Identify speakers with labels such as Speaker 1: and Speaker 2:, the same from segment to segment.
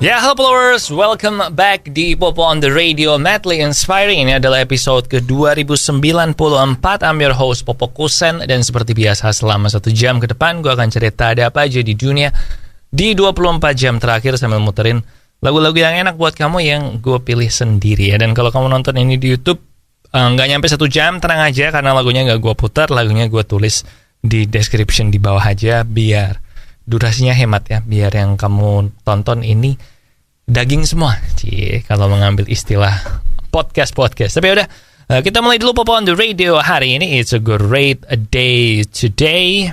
Speaker 1: Ya, halo followers, welcome back di Popo on the Radio, Madly Inspiring. Ini adalah episode ke-2094. I'm your host, Popo Kusen. Dan seperti biasa, selama 1 jam ke depan, gue akan cerita ada apa aja di dunia di 24 jam terakhir sambil muterin lagu-lagu yang enak buat kamu yang gue pilih sendiri ya. Dan kalau kamu nonton ini di YouTube, nggak nyampe 1 jam, tenang aja, karena lagunya nggak gue putar, lagunya gue tulis di description di bawah aja, biar durasinya hemat ya, biar yang kamu tonton ini daging semua, kalau mengambil istilah podcast. Tapi udah, kita mulai dulu Popo on the Radio hari ini. It's a great day today.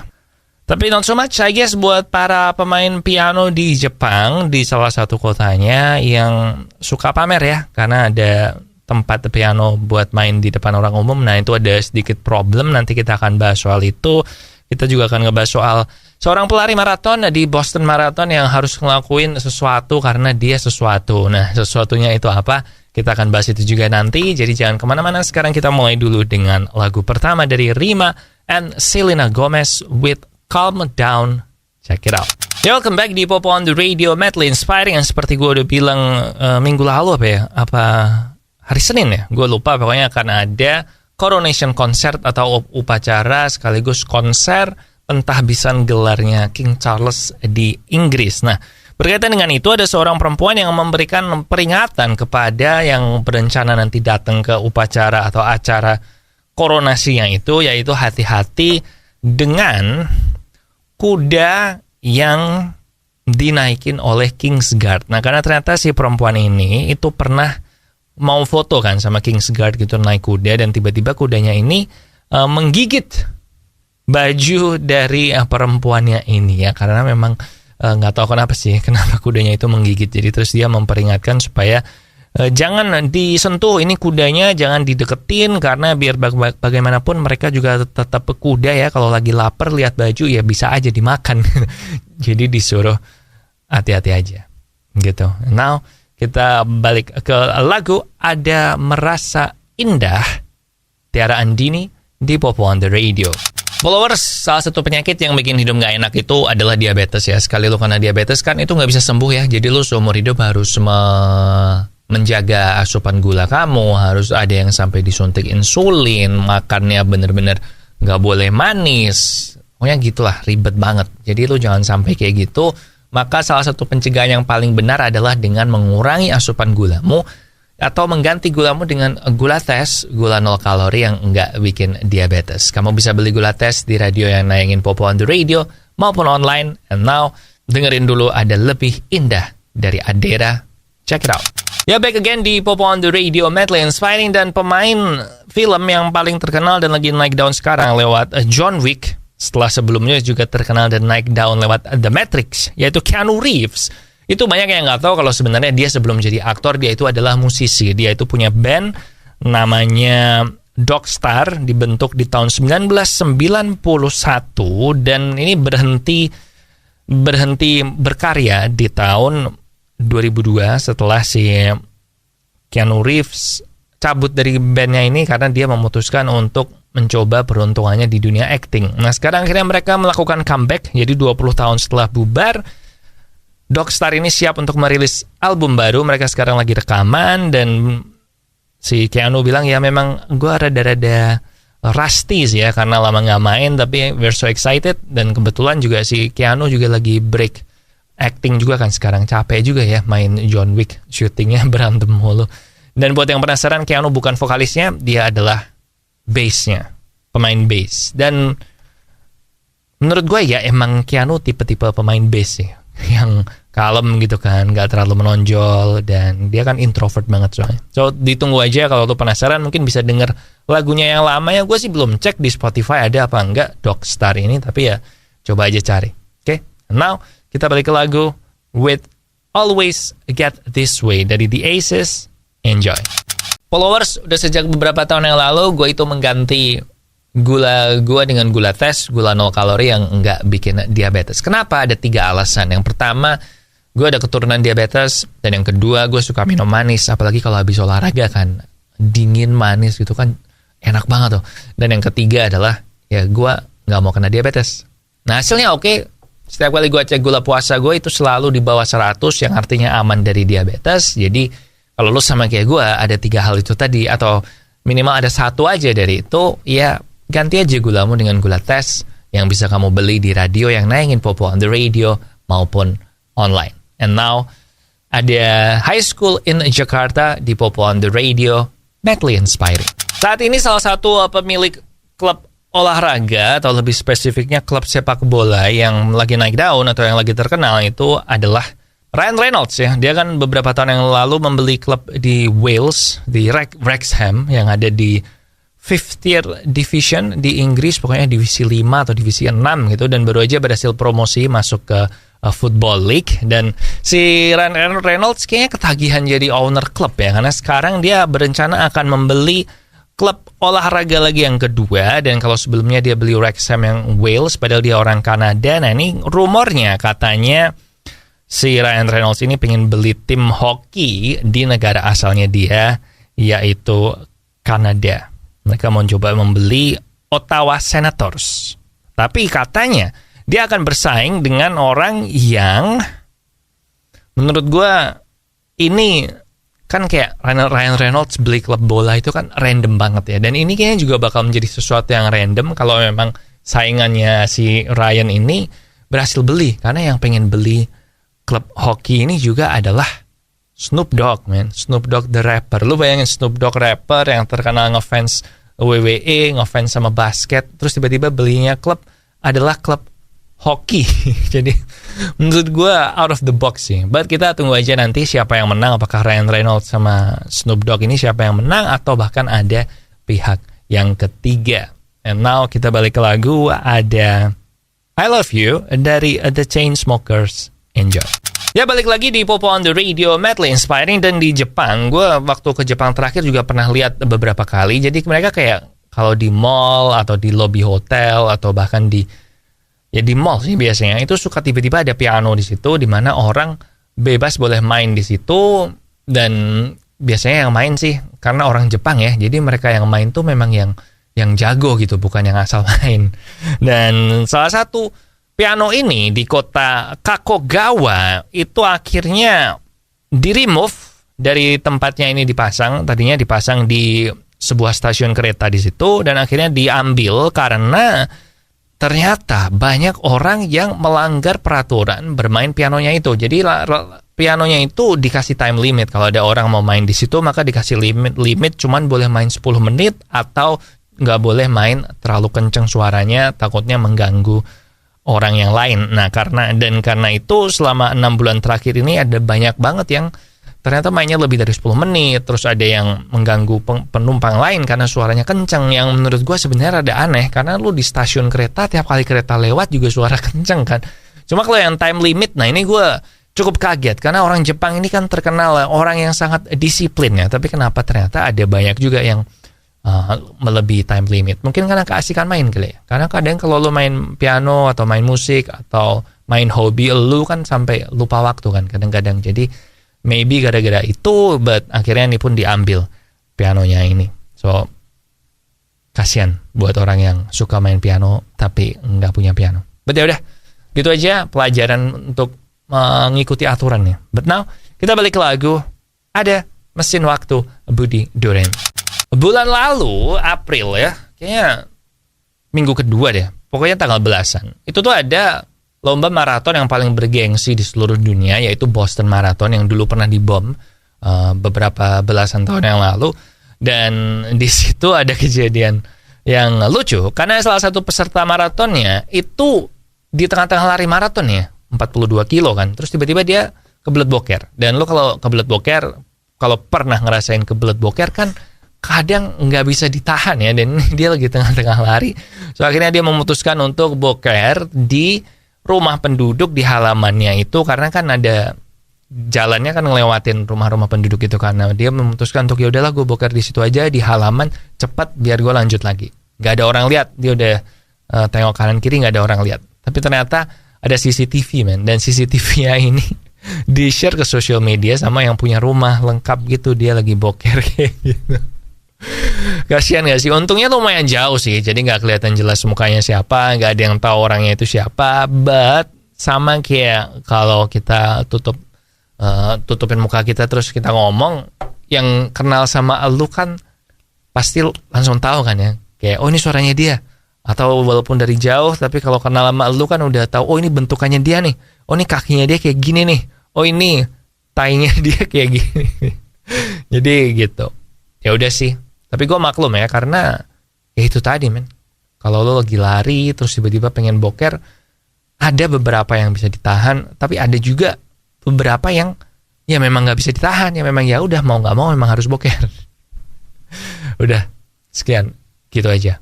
Speaker 1: Tapi not so much, I guess, buat para pemain piano di Jepang, di salah satu kotanya yang suka pamer ya, karena ada tempat piano buat main di depan orang umum. Nah, itu ada sedikit problem, nanti kita akan bahas soal itu. Kita juga akan ngebahas soal seorang pelari maraton di Boston Marathon yang harus ngelakuin sesuatu karena dia sesuatu. Nah, sesuatunya itu apa? Kita akan bahas itu juga nanti. Jadi jangan kemana-mana. Sekarang kita mulai dulu dengan lagu pertama dari Rima and Selena Gomez with Calm Down. Check it out. Ya, welcome back di Popo on the Radio, Madly Inspiring. Yang seperti gue udah bilang minggu lalu apa hari Senin ya? Gue lupa, pokoknya akan ada coronation concert atau upacara sekaligus konser pentahbisan gelarnya King Charles di Inggris. Nah, berkaitan dengan itu ada seorang perempuan yang memberikan peringatan kepada yang berencana nanti datang ke upacara atau acara koronasinya itu, yaitu hati-hati dengan kuda yang dinaikin oleh Kingsguard. Nah, karena ternyata si perempuan ini itu pernah mau foto kan sama Kingsguard gitu, naik kuda, dan tiba-tiba kudanya ini menggigit baju dari perempuannya ini ya, karena memang nggak tahu kenapa kudanya itu menggigit. Jadi terus dia memperingatkan supaya jangan disentuh ini kudanya, jangan dideketin, karena biar bagaimanapun mereka juga tetap kuda ya, kalau lagi lapar lihat baju ya bisa aja dimakan. Jadi disuruh hati-hati aja gitu. Now kita balik ke lagu Ada Merasa Indah, Tiara Andini di Popo on the Radio. Followers, salah satu penyakit yang bikin hidup gak enak itu adalah diabetes ya. Sekali lu kena diabetes kan itu gak bisa sembuh ya. Jadi lu seumur hidup harus menjaga asupan gula kamu, harus ada yang sampai disuntik insulin, makannya bener-bener gak boleh manis. Pokoknya gitulah, ribet banget. Jadi lu jangan sampai kayak gitu. Maka salah satu pencegahan yang paling benar adalah dengan mengurangi asupan gulamu atau mengganti gulamu dengan gula tes, gula 0 kalori yang enggak bikin diabetes. Kamu bisa beli gula tes di radio yang nayangin Popo on the Radio maupun online. And now, dengerin dulu Ada Lebih Indah dari Adera. Check it out. Ya, back again di Popo on the Radio, Madly Inspiring. Dan pemain film yang paling terkenal dan lagi naik daun sekarang lewat John Wick, setelah sebelumnya juga terkenal dan naik daun lewat The Matrix, yaitu Keanu Reeves. Itu banyak yang nggak tahu kalau sebenarnya dia sebelum jadi aktor, dia itu adalah musisi. Dia itu punya band namanya Dogstar, dibentuk di tahun 1991, dan ini berhenti berkarya di tahun 2002 setelah si Keanu Reeves cabut dari bandnya ini karena dia memutuskan untuk mencoba peruntungannya di dunia acting. Nah, sekarang akhirnya mereka melakukan comeback. Jadi 20 tahun setelah bubar, Dogstar ini siap untuk merilis album baru. Mereka sekarang lagi rekaman, dan si Keanu bilang ya memang gue rada-rada rusty sih ya karena lama gak main, tapi we're so excited. Dan kebetulan juga si Keanu juga lagi break acting juga kan sekarang, capek juga ya main John Wick, syutingnya berantem mulu. Dan buat yang penasaran, Keanu bukan vokalisnya, dia adalah bassnya, pemain bass. Dan menurut gue ya emang Keanu tipe-tipe pemain bass sih, yang kalem gitu kan, gak terlalu menonjol, dan dia kan introvert banget soalnya. So ditunggu aja kalau lu penasaran, mungkin bisa denger lagunya yang lama ya. Gue sih belum cek di Spotify ada apa enggak Dogstar ini, tapi ya coba aja cari. Oke, now kita balik ke lagu With Always Get This Way dari The Aces. Enjoy. Followers, udah sejak beberapa tahun yang lalu gue itu mengganti gula gue dengan gula tes, gula 0 kalori yang enggak bikin diabetes. Kenapa? Ada 3 alasan. Yang pertama, gue ada keturunan diabetes, dan yang kedua, gue suka minum manis, apalagi kalau habis olahraga kan, dingin manis gitu kan enak banget tuh. Dan yang ketiga adalah ya gue nggak mau kena diabetes. Nah, hasilnya oke, Setiap kali gue cek gula puasa gue itu selalu di bawah 100, yang artinya aman dari diabetes. Jadi kalau lu sama kayak gue ada 3 hal itu tadi, atau minimal ada 1 aja dari itu, ya ganti aja gulamu dengan gula tes yang bisa kamu beli di radio yang nayangin Popo on the Radio maupun online. And now ada High School in Jakarta di Popo on the Radio, Madly Inspiring. Saat ini salah satu pemilik klub olahraga, atau lebih spesifiknya klub sepak bola yang lagi naik daun atau yang lagi terkenal itu adalah Ryan Reynolds ya. Dia kan beberapa tahun yang lalu membeli klub di Wales, di Wrexham yang ada di 5th tier division di Inggris, pokoknya divisi 5 atau divisi 6 gitu, dan baru aja berhasil promosi masuk ke Football League. Dan si Ryan Reynolds kayaknya ketagihan jadi owner klub ya, karena sekarang dia berencana akan membeli klub olahraga lagi yang kedua. Dan kalau sebelumnya dia beli Wrexham yang Wales, padahal dia orang Kanada. Nah ini rumornya katanya si Ryan Reynolds ini pengen beli tim hoki di negara asalnya dia, yaitu Kanada. Mereka mau coba membeli Ottawa Senators. Tapi katanya dia akan bersaing dengan orang yang menurut gue ini kan kayak Ryan Reynolds beli klub bola itu kan random banget ya. Dan ini kayaknya juga bakal menjadi sesuatu yang random kalau memang saingannya si Ryan ini berhasil beli. Karena yang pengen beli klub hoki ini juga adalah Snoop Dogg, man. Snoop Dogg the rapper. Lu bayangin Snoop Dogg rapper yang terkenal ngefans WWE, ngefans sama basket, terus tiba-tiba belinya klub adalah klub hoki. Jadi menurut gue out of the box sih. But kita tunggu aja nanti siapa yang menang, apakah Ryan Reynolds sama Snoop Dogg ini siapa yang menang, atau bahkan ada pihak yang ketiga. And now kita balik ke lagu, ada I Love You dari The Chainsmokers. Enjoy. Ya, balik lagi di Popo on the Radio, Madly Inspiring. Dan di Jepang, gue waktu ke Jepang terakhir juga pernah lihat beberapa kali. Jadi mereka kayak kalau di mall atau di lobby hotel atau bahkan di mall sih biasanya itu suka tiba-tiba ada piano di situ, di mana orang bebas boleh main di situ. Dan biasanya yang main sih karena orang Jepang ya, jadi mereka yang main tuh memang yang jago gitu, bukan yang asal main. Dan salah satu piano ini di kota Kakogawa itu akhirnya di-remove dari tempatnya ini dipasang. Tadinya dipasang di sebuah stasiun kereta di situ, dan akhirnya diambil karena ternyata banyak orang yang melanggar peraturan bermain pianonya itu. Jadi pianonya itu dikasih time limit. Kalau ada orang mau main di situ, maka dikasih limit cuman boleh main 10 menit atau nggak boleh main terlalu kenceng suaranya, takutnya mengganggu orang yang lain. Nah, karena itu selama 6 bulan terakhir ini ada banyak banget yang ternyata mainnya lebih dari 10 menit, terus ada yang mengganggu penumpang lain karena suaranya kenceng, yang menurut gue sebenarnya rada aneh, karena lu di stasiun kereta, tiap kali kereta lewat juga suara kenceng kan. Cuma kalau yang time limit, nah ini gue cukup kaget, karena orang Jepang ini kan terkenal orang yang sangat disiplin ya, tapi kenapa ternyata ada banyak juga yang melebihi time limit. Mungkin karena keasikan main kali ya, karena kadang kalau lu main piano atau main musik atau main hobi, lu kan sampai lupa waktu kan kadang-kadang. Jadi maybe gara-gara itu, but akhirnya ini pun diambil pianonya ini. So, kasihan buat orang yang suka main piano tapi nggak punya piano. But ya udah, gitu aja pelajaran untuk mengikuti aturannya. But now, kita balik ke lagu. Ada Mesin Waktu, Budi Duren. Bulan lalu, April ya, kayaknya minggu kedua deh, pokoknya tanggal belasan. Itu tuh ada lomba maraton yang paling bergengsi di seluruh dunia, yaitu Boston Marathon yang dulu pernah dibom beberapa belasan tahun yang lalu. Dan di situ ada kejadian yang lucu, karena salah satu peserta maratonnya itu di tengah-tengah lari maraton ya, 42 kilo kan, terus tiba-tiba dia kebelet boker. Dan lo kalau kebelet boker, kalau pernah ngerasain kebelet boker kan kadang nggak bisa ditahan ya, dan dia lagi tengah-tengah lari. So akhirnya dia memutuskan untuk boker di rumah penduduk di halamannya itu, karena kan ada jalannya kan ngelewatin rumah-rumah penduduk itu, karena dia memutuskan untuk ya udahlah gue boker di situ aja di halaman, cepat biar gue lanjut lagi. Nggak ada orang lihat, dia udah tengok kanan kiri nggak ada orang lihat. Tapi ternyata ada CCTV men, dan CCTV-nya ini di-share ke sosial media sama yang punya rumah lengkap gitu, dia lagi boker kayak gitu. Kasian gak sih? Untungnya lumayan jauh sih, jadi gak kelihatan jelas mukanya siapa, gak ada yang tahu orangnya itu siapa. But sama kayak kalau kita tutupin muka kita terus kita ngomong, yang kenal sama lu kan pasti langsung tahu kan ya, kayak oh ini suaranya dia, atau walaupun dari jauh tapi kalau kenal sama lu kan udah tahu oh ini bentukannya dia nih, oh ini kakinya dia kayak gini nih, oh ini tainya dia kayak gini. Jadi gitu. Ya udah sih, tapi gue maklum ya, karena ya itu tadi men, kalau lo lagi lari terus tiba-tiba pengen boker, ada beberapa yang bisa ditahan, tapi ada juga beberapa yang ya memang nggak bisa ditahan, ya memang ya udah mau nggak mau memang harus boker. Udah, sekian, gitu aja.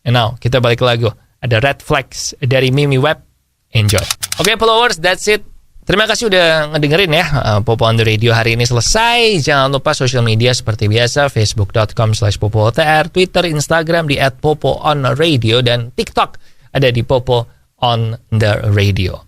Speaker 1: And now kita balik ke lagu, ada Red Flags dari Mimi Webb. Enjoy. Oke, followers, that's it. Terima kasih udah ngedengerin ya. Popo on the Radio hari ini selesai. Jangan lupa social media seperti biasa, facebook.com/popootr, Twitter, Instagram di @popoonradio, dan TikTok ada di Popo on the Radio.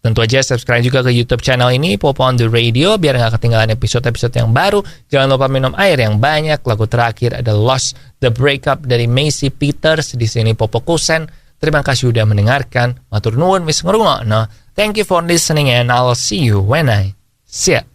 Speaker 1: Tentu aja subscribe juga ke YouTube channel ini, Popo on the Radio, biar nggak ketinggalan episode-episode yang baru. Jangan lupa minum air yang banyak. Lagu terakhir ada Lost the Breakup dari Macy Peters. Di sini Popo Kusen. Terima kasih udah mendengarkan. Matur nuwun wis ngrungokno. Thank you for listening and I'll see you when I see ya.